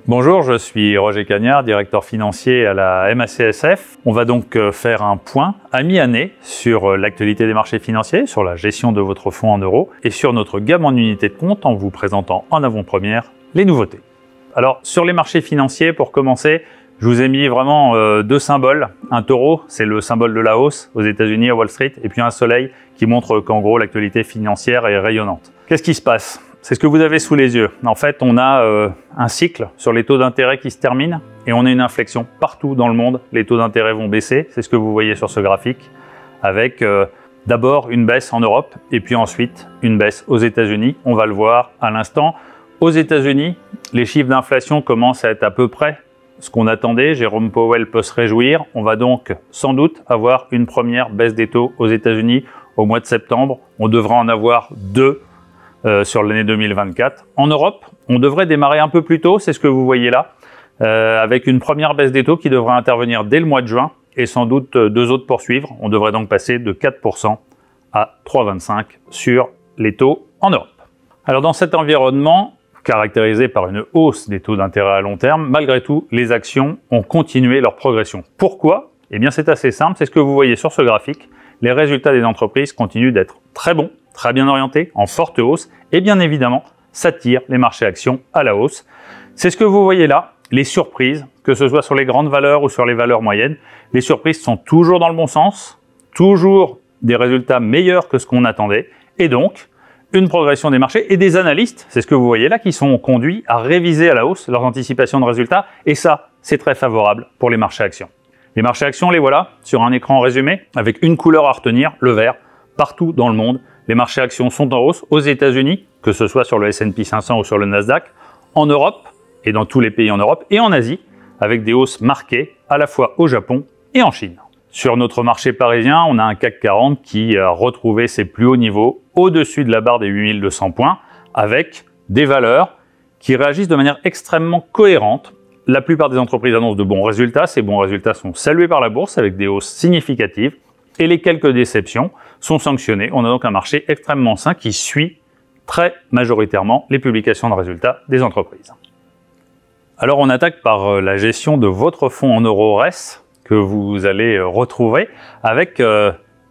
Bonjour, je suis Roger Cagnard, directeur financier à la MACSF. On va donc faire un point à mi-année sur l'actualité des marchés financiers, sur la gestion de votre fonds en euros et sur notre gamme en unités de compte en vous présentant en avant-première les nouveautés. Alors sur les marchés financiers, pour commencer, je vous ai mis vraiment deux symboles. Un taureau, c'est le symbole de la hausse aux États-Unis à Wall Street, et puis un soleil qui montre qu'en gros l'actualité financière est rayonnante. Qu'est-ce qui se passe ? C'est ce que vous avez sous les yeux. En fait, on a un cycle sur les taux d'intérêt qui se termine et on a une inflexion partout dans le monde. Les taux d'intérêt vont baisser, c'est ce que vous voyez sur ce graphique, avec d'abord une baisse en Europe et puis ensuite une baisse aux États-Unis. On va le voir à l'instant. Aux États-Unis, les chiffres d'inflation commencent à être à peu près ce qu'on attendait. Jérôme Powell peut se réjouir. On va donc sans doute avoir une première baisse des taux aux États-Unis au mois de septembre. On devra en avoir deux sur l'année 2024. En Europe, on devrait démarrer un peu plus tôt, c'est ce que vous voyez là, avec une première baisse des taux qui devrait intervenir dès le mois de juin et sans doute deux autres poursuivre. On devrait donc passer de 4% à 3,25% sur les taux en Europe. Alors dans cet environnement, caractérisé par une hausse des taux d'intérêt à long terme, malgré tout, les actions ont continué leur progression. Pourquoi ? Eh bien c'est assez simple, c'est ce que vous voyez sur ce graphique. Les résultats des entreprises continuent d'être très bons, très bien orientés, en forte hausse, et bien évidemment, ça tire les marchés actions à la hausse. C'est ce que vous voyez là, les surprises, que ce soit sur les grandes valeurs ou sur les valeurs moyennes. Les surprises sont toujours dans le bon sens, toujours des résultats meilleurs que ce qu'on attendait, et donc une progression des marchés et des analystes, c'est ce que vous voyez là, qui sont conduits à réviser à la hausse leurs anticipations de résultats, et ça, c'est très favorable pour les marchés actions. Les marchés actions, les voilà, sur un écran résumé, avec une couleur à retenir, le vert. Partout dans le monde, les marchés actions sont en hausse. Aux États-Unis, que ce soit sur le S&P 500 ou sur le Nasdaq, en Europe et dans tous les pays en Europe, et en Asie, avec des hausses marquées à la fois au Japon et en Chine. Sur notre marché parisien, on a un CAC 40 qui a retrouvé ses plus hauts niveaux au-dessus de la barre des 8200 points, avec des valeurs qui réagissent de manière extrêmement cohérente. La plupart des entreprises annoncent de bons résultats. Ces bons résultats sont salués par la bourse avec des hausses significatives et les quelques déceptions sont sanctionnées. On a donc un marché extrêmement sain qui suit très majoritairement les publications de résultats des entreprises. Alors on attaque par la gestion de votre fonds en euros RES que vous allez retrouver avec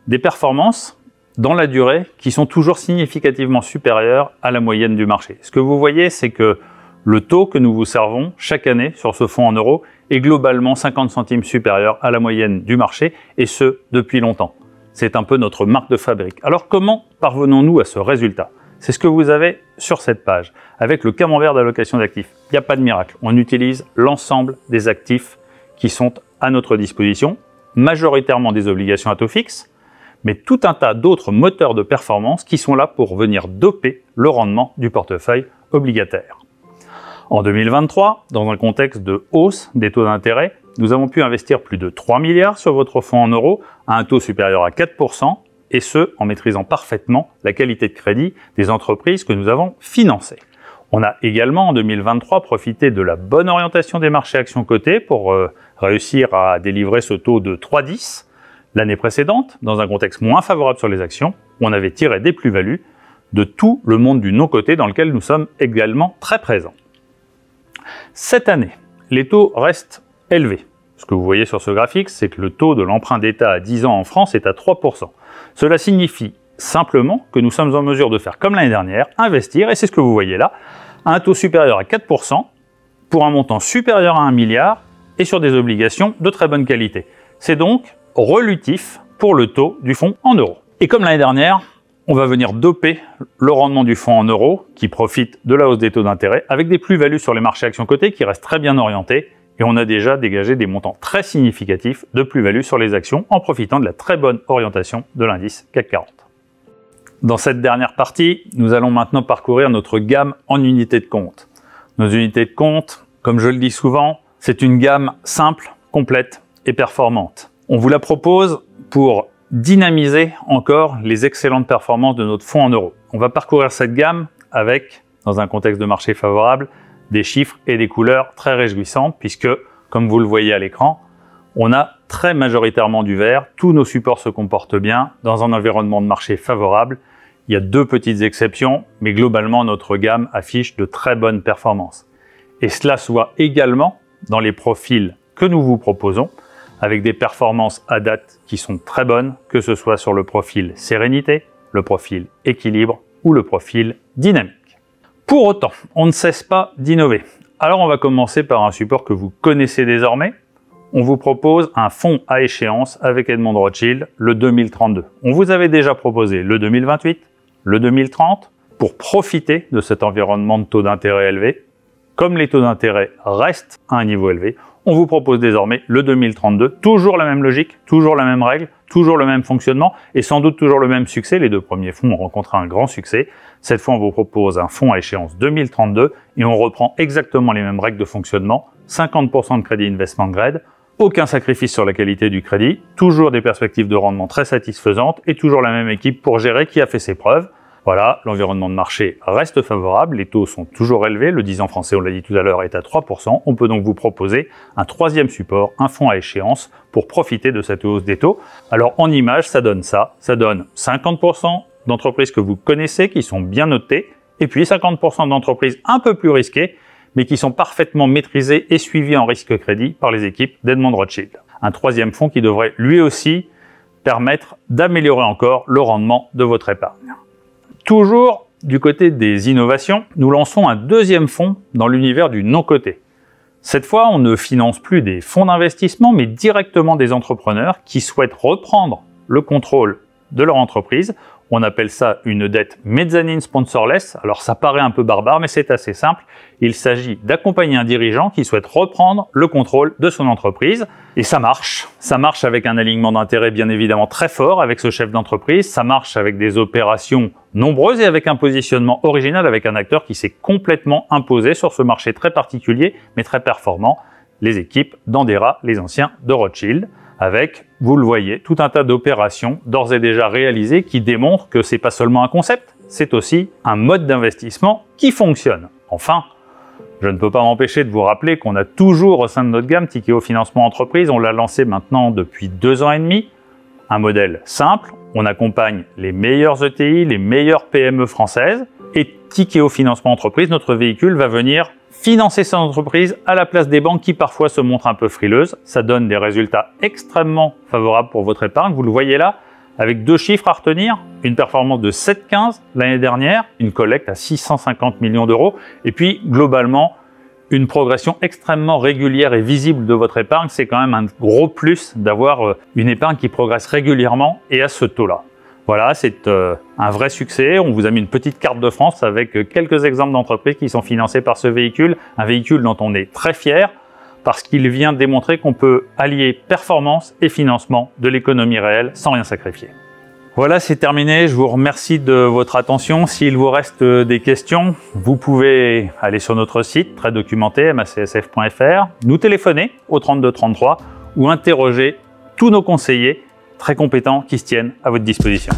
des performances dans la durée qui sont toujours significativement supérieures à la moyenne du marché. Ce que vous voyez, c'est que le taux que nous vous servons chaque année sur ce fonds en euros est globalement 50 centimes supérieur à la moyenne du marché, et ce, depuis longtemps. C'est un peu notre marque de fabrique. Alors comment parvenons-nous à ce résultat ? C'est ce que vous avez sur cette page, avec le camembert d'allocation d'actifs. Il n'y a pas de miracle. On utilise l'ensemble des actifs qui sont à notre disposition, majoritairement des obligations à taux fixe, mais tout un tas d'autres moteurs de performance qui sont là pour venir doper le rendement du portefeuille obligataire. En 2023, dans un contexte de hausse des taux d'intérêt, nous avons pu investir plus de 3 milliards sur votre fonds en euros à un taux supérieur à 4%, et ce, en maîtrisant parfaitement la qualité de crédit des entreprises que nous avons financées. On a également en 2023 profité de la bonne orientation des marchés actions cotés pour réussir à délivrer ce taux de 3,10 l'année précédente, dans un contexte moins favorable sur les actions, où on avait tiré des plus-values de tout le monde du non-coté dans lequel nous sommes également très présents. Cette année, les taux restent élevés. Ce que vous voyez sur ce graphique, c'est que le taux de l'emprunt d'État à 10 ans en France est à 3%. Cela signifie simplement que nous sommes en mesure de faire comme l'année dernière, investir, et c'est ce que vous voyez là, à un taux supérieur à 4% pour un montant supérieur à 1 milliard et sur des obligations de très bonne qualité. C'est donc relutif pour le taux du fonds en euros. Et comme l'année dernière, on va venir doper le rendement du fonds en euros qui profite de la hausse des taux d'intérêt avec des plus-values sur les marchés actions cotés qui restent très bien orientés, et on a déjà dégagé des montants très significatifs de plus-value sur les actions en profitant de la très bonne orientation de l'indice CAC 40. Dans cette dernière partie, nous allons maintenant parcourir notre gamme en unités de compte. Nos unités de compte, comme je le dis souvent, c'est une gamme simple, complète et performante. On vous la propose pour dynamiser encore les excellentes performances de notre fonds en euros. On va parcourir cette gamme avec, dans un contexte de marché favorable, des chiffres et des couleurs très réjouissantes puisque, comme vous le voyez à l'écran, on a très majoritairement du vert, tous nos supports se comportent bien dans un environnement de marché favorable. Il y a deux petites exceptions, mais globalement notre gamme affiche de très bonnes performances. et cela se voit également dans les profils que nous vous proposons, avec des performances à date qui sont très bonnes, que ce soit sur le profil sérénité, le profil équilibre ou le profil dynamique. Pour autant, on ne cesse pas d'innover. Alors on va commencer par un support que vous connaissez désormais. On vous propose un fonds à échéance avec Edmond de Rothschild, le 2032. On vous avait déjà proposé le 2028, le 2030, pour profiter de cet environnement de taux d'intérêt élevé. Comme les taux d'intérêt restent à un niveau élevé, on vous propose désormais le 2032, toujours la même logique, toujours la même règle, toujours le même fonctionnement et sans doute toujours le même succès. Les deux premiers fonds ont rencontré un grand succès. Cette fois, on vous propose un fonds à échéance 2032 et on reprend exactement les mêmes règles de fonctionnement. 50% de crédit investment grade, aucun sacrifice sur la qualité du crédit, toujours des perspectives de rendement très satisfaisantes et toujours la même équipe pour gérer qui a fait ses preuves. Voilà, l'environnement de marché reste favorable, les taux sont toujours élevés, le 10 ans français, on l'a dit tout à l'heure, est à 3%. On peut donc vous proposer un troisième support, un fonds à échéance, pour profiter de cette hausse des taux. Alors en image, ça donne ça, ça donne 50% d'entreprises que vous connaissez, qui sont bien notées, et puis 50% d'entreprises un peu plus risquées, mais qui sont parfaitement maîtrisées et suivies en risque crédit par les équipes d'Edmond de Rothschild. Un troisième fonds qui devrait lui aussi permettre d'améliorer encore le rendement de votre épargne. Toujours du côté des innovations, nous lançons un deuxième fonds dans l'univers du non-coté. Cette fois, on ne finance plus des fonds d'investissement, mais directement des entrepreneurs qui souhaitent reprendre le contrôle de leur entreprise. On appelle ça une dette mezzanine sponsorless. Alors ça paraît un peu barbare, mais c'est assez simple. Il s'agit d'accompagner un dirigeant qui souhaite reprendre le contrôle de son entreprise. Et ça marche. Ça marche avec un alignement d'intérêt bien évidemment très fort avec ce chef d'entreprise. Ça marche avec des opérations nombreuses et avec un positionnement original avec un acteur qui s'est complètement imposé sur ce marché très particulier, mais très performant. Les équipes d'Andera, les anciens de Rothschild, avec, vous le voyez, tout un tas d'opérations d'ores et déjà réalisées qui démontrent que c'est pas seulement un concept, c'est aussi un mode d'investissement qui fonctionne. Enfin, je ne peux pas m'empêcher de vous rappeler qu'on a toujours au sein de notre gamme Tikehau Financement Entreprise, on l'a lancé maintenant depuis 2 ans et demi, un modèle simple, on accompagne les meilleures ETI, les meilleures PME françaises, et Tikehau Financement Entreprise, notre véhicule, va venir financer ces entreprises à la place des banques qui parfois se montrent un peu frileuses. Ça donne des résultats extrêmement favorables pour votre épargne. Vous le voyez là, avec 2 chiffres à retenir, une performance de 7,15 l'année dernière, une collecte à 650 millions d'euros, et puis globalement, une progression extrêmement régulière et visible de votre épargne. C'est quand même un gros plus d'avoir une épargne qui progresse régulièrement et à ce taux-là. Voilà, c'est un vrai succès. On vous a mis une petite carte de France avec quelques exemples d'entreprises qui sont financées par ce véhicule. Un véhicule dont on est très fier parce qu'il vient démontrer qu'on peut allier performance et financement de l'économie réelle sans rien sacrifier. Voilà, c'est terminé. Je vous remercie de votre attention. S'il vous reste des questions, vous pouvez aller sur notre site très documenté, macsf.fr, nous téléphoner au 32 33 ou interroger tous nos conseillers très compétents qui se tiennent à votre disposition.